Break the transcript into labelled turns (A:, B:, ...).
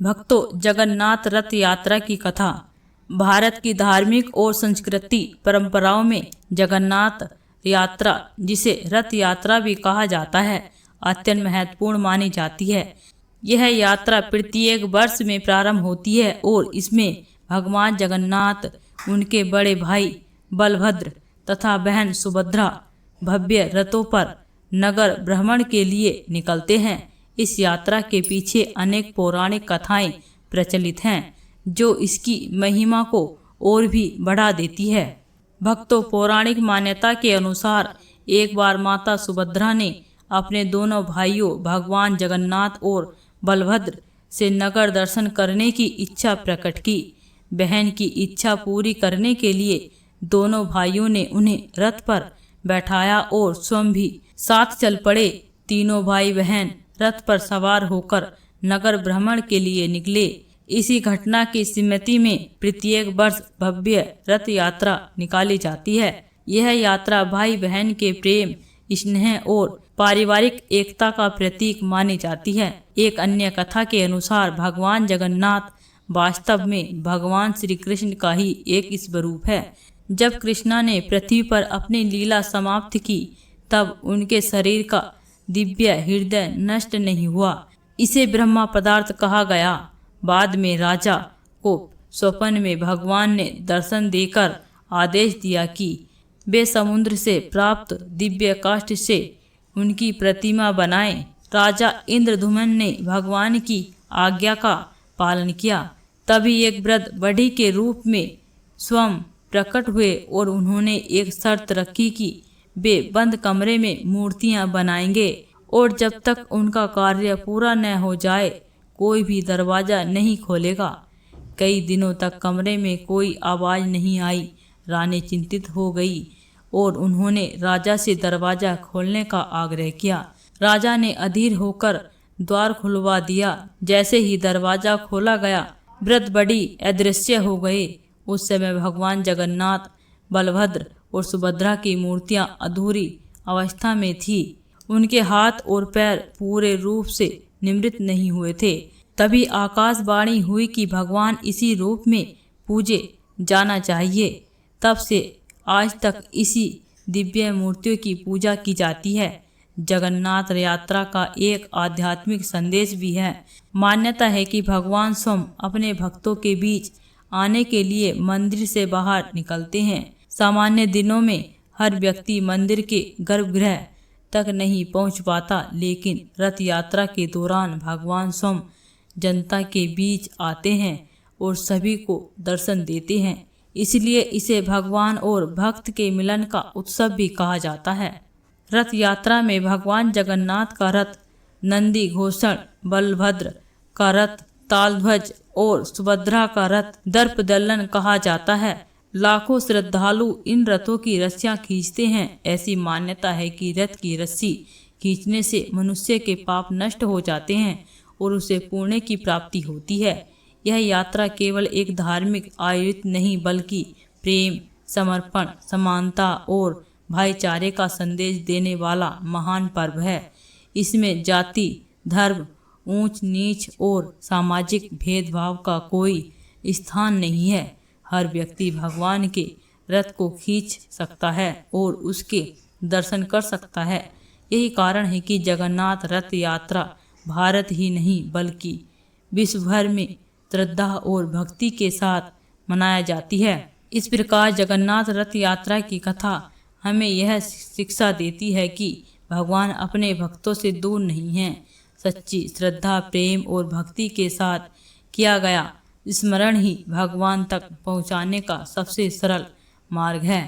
A: भक्तों, जगन्नाथ रथ यात्रा की कथा। भारत की धार्मिक और संस्कृति परंपराओं में जगन्नाथ यात्रा, जिसे रथ यात्रा भी कहा जाता है, अत्यंत महत्वपूर्ण मानी जाती है। यह यात्रा प्रत्येक वर्ष में प्रारंभ होती है और इसमें भगवान जगन्नाथ, उनके बड़े भाई बलभद्र तथा बहन सुभद्रा भव्य रथों पर नगर भ्रमण के लिए निकलते हैं। इस यात्रा के पीछे अनेक पौराणिक कथाएं प्रचलित हैं, जो इसकी महिमा को और भी बढ़ा देती है। भक्तों, पौराणिक मान्यता के अनुसार एक बार माता सुभद्रा ने अपने दोनों भाइयों भगवान जगन्नाथ और बलभद्र से नगर दर्शन करने की इच्छा प्रकट की। बहन की इच्छा पूरी करने के लिए दोनों भाइयों ने उन्हें रथ पर बैठाया और स्वयं भी साथ चल पड़े। तीनों भाई बहन रथ पर सवार होकर नगर भ्रमण के लिए निकले। इसी घटना की स्मृति में प्रत्येक वर्ष भव्य रथ यात्रा निकाली जाती है। यह यात्रा भाई बहन के प्रेम, स्नेह और पारिवारिक एकता का प्रतीक मानी जाती है। एक अन्य कथा के अनुसार भगवान जगन्नाथ वास्तव में भगवान श्री कृष्ण का ही एक स्वरूप है। जब कृष्णा ने पृथ्वी पर अपनी लीला समाप्त की, तब उनके शरीर का दिव्य हृदय नष्ट नहीं हुआ। इसे ब्रह्मा पदार्थ कहा गया। बाद में राजा को स्वप्न में भगवान ने दर्शन देकर आदेश दिया कि वे समुद्र से प्राप्त दिव्य काष्ठ से उनकी प्रतिमा बनाएं। राजा इंद्रधुमन ने भगवान की आज्ञा का पालन किया। तभी एक वृद्ध बढ़ी के रूप में स्वयं प्रकट हुए और उन्होंने एक शर्त रखी कि वे बंद कमरे में मूर्तियां बनाएंगे और जब तक उनका कार्य पूरा न हो जाए, कोई भी दरवाजा नहीं खोलेगा। कई दिनों तक कमरे में कोई आवाज नहीं आई। रानी चिंतित हो गई और उन्होंने राजा से दरवाजा खोलने का आग्रह किया। राजा ने अधीर होकर द्वार खुलवा दिया। जैसे ही दरवाजा खोला गया, वृद्ध बड़ी अदृश्य हो गए। उस समय भगवान जगन्नाथ, बलभद्र और सुभद्रा की मूर्तियां अधूरी अवस्था में थी। उनके हाथ और पैर पूरे रूप से निमृत नहीं हुए थे। तभी आकाशवाणी हुई कि भगवान इसी रूप में पूजे जाना चाहिए। तब से आज तक इसी दिव्य मूर्तियों की पूजा की जाती है। जगन्नाथ यात्रा का एक आध्यात्मिक संदेश भी है। मान्यता है कि भगवान स्वयं अपने भक्तों के बीच आने के लिए मंदिर से बाहर निकलते हैं। सामान्य दिनों में हर व्यक्ति मंदिर के गर्भगृह तक नहीं पहुंच पाता, लेकिन रथ यात्रा के दौरान भगवान स्वयं जनता के बीच आते हैं और सभी को दर्शन देते हैं। इसलिए इसे भगवान और भक्त के मिलन का उत्सव भी कहा जाता है। रथ यात्रा में भगवान जगन्नाथ का रथ नंदी घोषण, बलभद्र का रथ तालध्वज और सुभद्रा का रथ दर्पदलन कहा जाता है। लाखों श्रद्धालु इन रथों की रस्सियां खींचते हैं। ऐसी मान्यता है कि रथ की रस्सी खींचने से मनुष्य के पाप नष्ट हो जाते हैं और उसे पुण्य की प्राप्ति होती है। यह यात्रा केवल एक धार्मिक आयोजन नहीं, बल्कि प्रेम, समर्पण, समानता और भाईचारे का संदेश देने वाला महान पर्व है। इसमें जाति, धर्म, ऊंच नीच और सामाजिक भेदभाव का कोई स्थान नहीं है। हर व्यक्ति भगवान के रथ को खींच सकता है और उसके दर्शन कर सकता है। यही कारण है कि जगन्नाथ रथ यात्रा भारत ही नहीं, बल्कि विश्व भर में श्रद्धा और भक्ति के साथ मनाया जाती है। इस प्रकार जगन्नाथ रथ यात्रा की कथा हमें यह शिक्षा देती है कि भगवान अपने भक्तों से दूर नहीं हैं। सच्ची श्रद्धा, प्रेम और भक्ति के साथ किया गया स्मरण ही भगवान तक पहुंचाने का सबसे सरल मार्ग है।